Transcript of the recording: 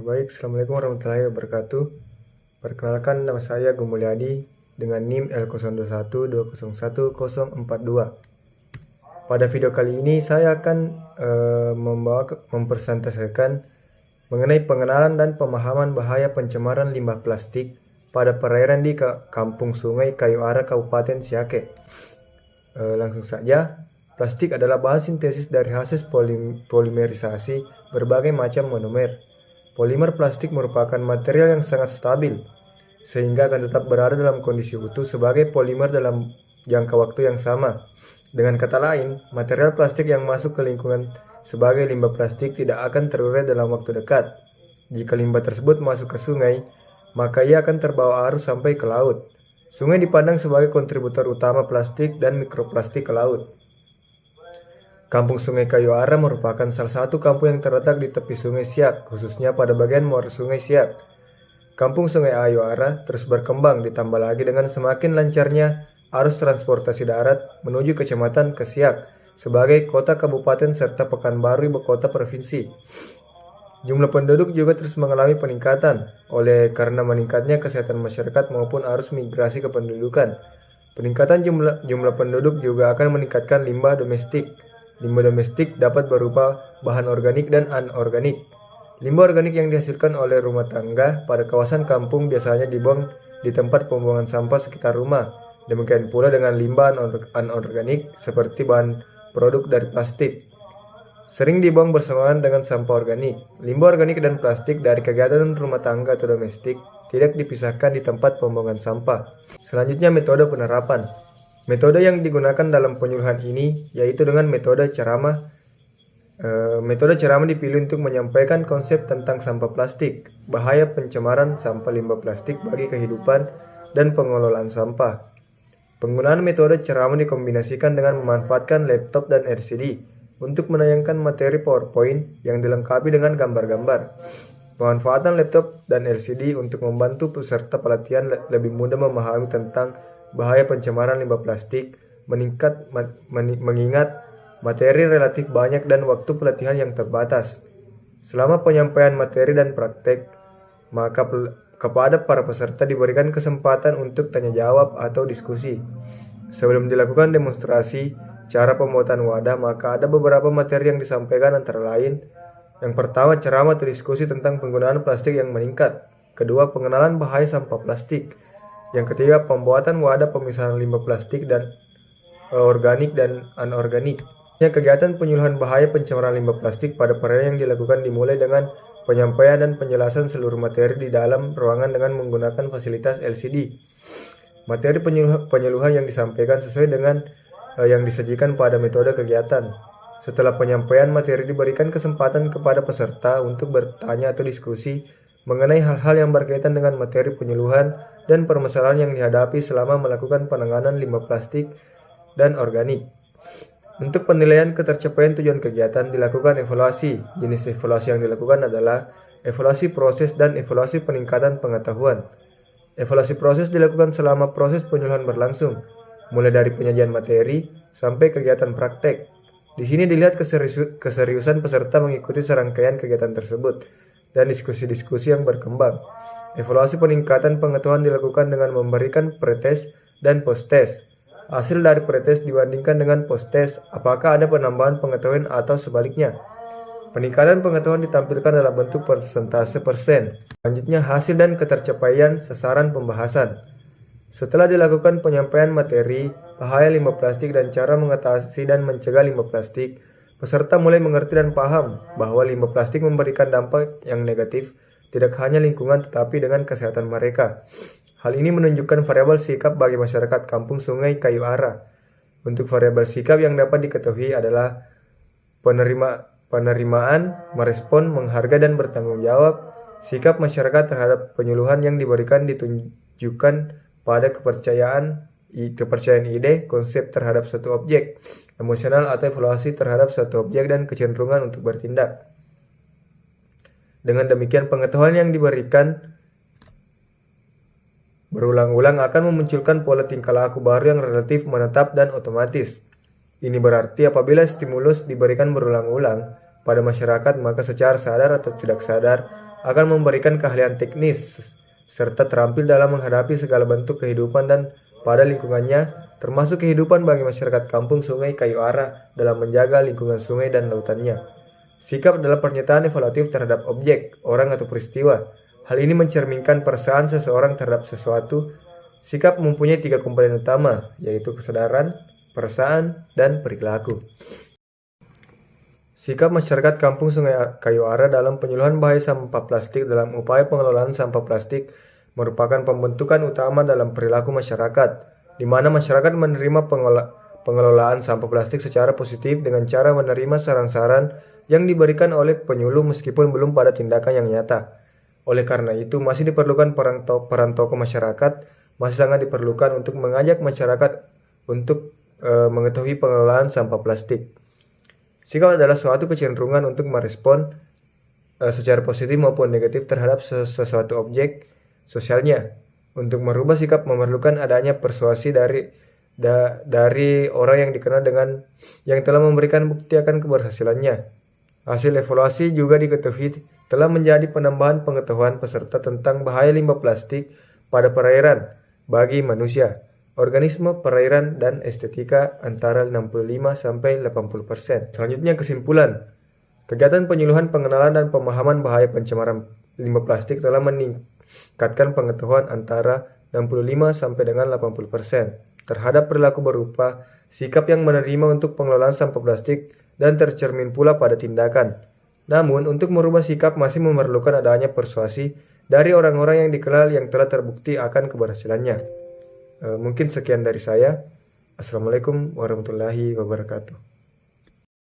Baik, Assalamualaikum warahmatullahi wabarakatuh. Perkenalkan, nama saya Gumulyadi dengan NIM L0212011042. Pada video kali ini saya akan mempresentasikan mengenai pengenalan dan pemahaman bahaya pencemaran limbah plastik pada perairan di Kampung Sungai Kayu Ara, Kabupaten Siake. Langsung saja, plastik adalah bahan sintesis dari hasil polimerisasi berbagai macam monomer. Polimer plastik merupakan material yang sangat stabil, sehingga akan tetap berada dalam kondisi utuh sebagai polimer dalam jangka waktu yang sama. Dengan kata lain, material plastik yang masuk ke lingkungan sebagai limbah plastik tidak akan terurai dalam waktu dekat. Jika limbah tersebut masuk ke sungai, maka ia akan terbawa arus sampai ke laut. Sungai dipandang sebagai kontributor utama plastik dan mikroplastik ke laut. Kampung Sungai Kayu Ara merupakan salah satu kampung yang terletak di tepi Sungai Siak, khususnya pada bagian muara Sungai Siak. Kampung Sungai Kayu Ara terus berkembang, ditambah lagi dengan semakin lancarnya arus transportasi darat menuju Kecamatan Kesiak sebagai kota kabupaten serta Pekanbaru ibu kota provinsi. Jumlah penduduk juga terus mengalami peningkatan karena meningkatnya kesehatan masyarakat maupun arus migrasi kependudukan. Peningkatan jumlah penduduk juga akan meningkatkan limbah domestik. Limbah domestik dapat berupa bahan organik dan anorganik. Limbah organik yang dihasilkan oleh rumah tangga pada kawasan kampung biasanya dibuang di tempat pembuangan sampah sekitar rumah. Demikian pula dengan limbah anorganik seperti bahan produk dari plastik. Sering dibuang bersamaan dengan sampah organik. Limbah organik dan plastik dari kegiatan rumah tangga atau domestik tidak dipisahkan di tempat pembuangan sampah. Selanjutnya, metode penerapan. Metode yang digunakan dalam penyuluhan ini yaitu dengan metode ceramah. Metode ceramah dipilih untuk menyampaikan konsep tentang sampah plastik, bahaya pencemaran sampah limbah plastik bagi kehidupan dan pengelolaan sampah. Penggunaan metode ceramah dikombinasikan dengan memanfaatkan laptop dan LCD untuk menayangkan materi PowerPoint yang dilengkapi dengan gambar-gambar. Pemanfaatan laptop dan LCD untuk membantu peserta pelatihan lebih mudah memahami tentang bahaya pencemaran limbah plastik mengingat materi relatif banyak dan waktu pelatihan yang terbatas. Selama penyampaian materi dan praktek, maka kepada para peserta diberikan kesempatan untuk tanya jawab atau diskusi. Sebelum dilakukan demonstrasi cara pembuatan wadah, maka ada beberapa materi yang disampaikan antara lain. Yang pertama, ceramah atau diskusi tentang penggunaan plastik yang meningkat. Kedua, pengenalan bahaya sampah plastik. Yang ketiga, pembuatan wadah pemisahan limbah plastik dan organik dan anorganik. Kegiatan penyuluhan bahaya pencemaran limbah plastik pada perairan yang dilakukan dimulai dengan penyampaian dan penjelasan seluruh materi di dalam ruangan dengan menggunakan fasilitas LCD. Materi penyuluhan yang disampaikan sesuai dengan yang disajikan pada metode kegiatan. Setelah penyampaian materi diberikan kesempatan kepada peserta untuk bertanya atau diskusi mengenai hal-hal yang berkaitan dengan materi penyuluhan dan permasalahan yang dihadapi selama melakukan penanganan limbah plastik dan organik. Untuk penilaian ketercapaian tujuan kegiatan dilakukan evaluasi. Jenis evaluasi yang dilakukan adalah evaluasi proses dan evaluasi peningkatan pengetahuan. Evaluasi proses dilakukan selama proses penyuluhan berlangsung, mulai dari penyajian materi sampai kegiatan praktek. Di sini dilihat keseriusan peserta mengikuti serangkaian kegiatan tersebut dan diskusi-diskusi yang berkembang. Evaluasi peningkatan pengetahuan dilakukan dengan memberikan pretest dan post-test. Hasil dari pretest dibandingkan dengan post-test, apakah ada penambahan pengetahuan atau sebaliknya. Peningkatan pengetahuan ditampilkan dalam bentuk persentase persen. Selanjutnya, hasil dan ketercapaian sasaran pembahasan. Setelah dilakukan penyampaian materi, bahaya limbah plastik dan cara mengatasi dan mencegah limbah plastik, peserta mulai mengerti dan paham bahwa limbah plastik memberikan dampak yang negatif tidak hanya lingkungan tetapi dengan kesehatan mereka. Hal ini menunjukkan variabel sikap bagi masyarakat Kampung Sungai Kayu Ara. Untuk variabel sikap yang dapat diketahui adalah penerimaan, merespon, menghargai dan bertanggung jawab. Sikap masyarakat terhadap penyuluhan yang diberikan ditunjukkan pada kepercayaan ide, konsep terhadap suatu objek, emosional atau evaluasi terhadap suatu objek dan kecenderungan untuk bertindak. Dengan demikian, pengetahuan yang diberikan berulang-ulang akan memunculkan pola tingkah laku baru yang relatif menetap dan otomatis. Ini berarti apabila stimulus diberikan berulang-ulang pada masyarakat, maka secara sadar atau tidak sadar, akan memberikan keahlian teknis serta terampil dalam menghadapi segala bentuk kehidupan dan pada lingkungannya, termasuk kehidupan bagi masyarakat kampung Sungai Kayu Ara dalam menjaga lingkungan sungai dan lautannya. Sikap adalah pernyataan evaluatif terhadap objek, orang atau peristiwa. Hal ini mencerminkan perasaan seseorang terhadap sesuatu. Sikap mempunyai 3 komponen utama, yaitu kesadaran, perasaan, dan perilaku. Sikap masyarakat kampung Sungai Kayu Ara dalam penyuluhan bahaya sampah plastik dalam upaya pengelolaan sampah plastik merupakan pembentukan utama dalam perilaku masyarakat, di mana masyarakat menerima pengelolaan sampah plastik secara positif dengan cara menerima saran-saran yang diberikan oleh penyuluh meskipun belum pada tindakan yang nyata. Oleh karena itu, masih diperlukan peran tokoh masyarakat, masih sangat diperlukan untuk mengajak masyarakat untuk mengetahui pengelolaan sampah plastik. Sikap adalah suatu kecenderungan untuk merespon secara positif maupun negatif terhadap sesuatu objek sosialnya. Untuk merubah sikap memerlukan adanya persuasi dari orang yang dikenal dengan yang telah memberikan bukti akan keberhasilannya. Hasil evaluasi juga diketahui telah menjadi penambahan pengetahuan peserta tentang bahaya limbah plastik pada perairan bagi manusia, organisme perairan, dan estetika antara 65-80%. Selanjutnya kesimpulan. Kegiatan penyuluhan pengenalan dan pemahaman bahaya pencemaran limbah plastik telah meningkatkan pengetahuan antara 65 sampai dengan 80% terhadap perilaku berupa sikap yang menerima untuk pengelolaan sampah plastik dan tercermin pula pada tindakan. Namun, untuk merubah sikap masih memerlukan adanya persuasi dari orang-orang yang dikenal yang telah terbukti akan keberhasilannya. Mungkin sekian dari saya. Assalamualaikum warahmatullahi wabarakatuh.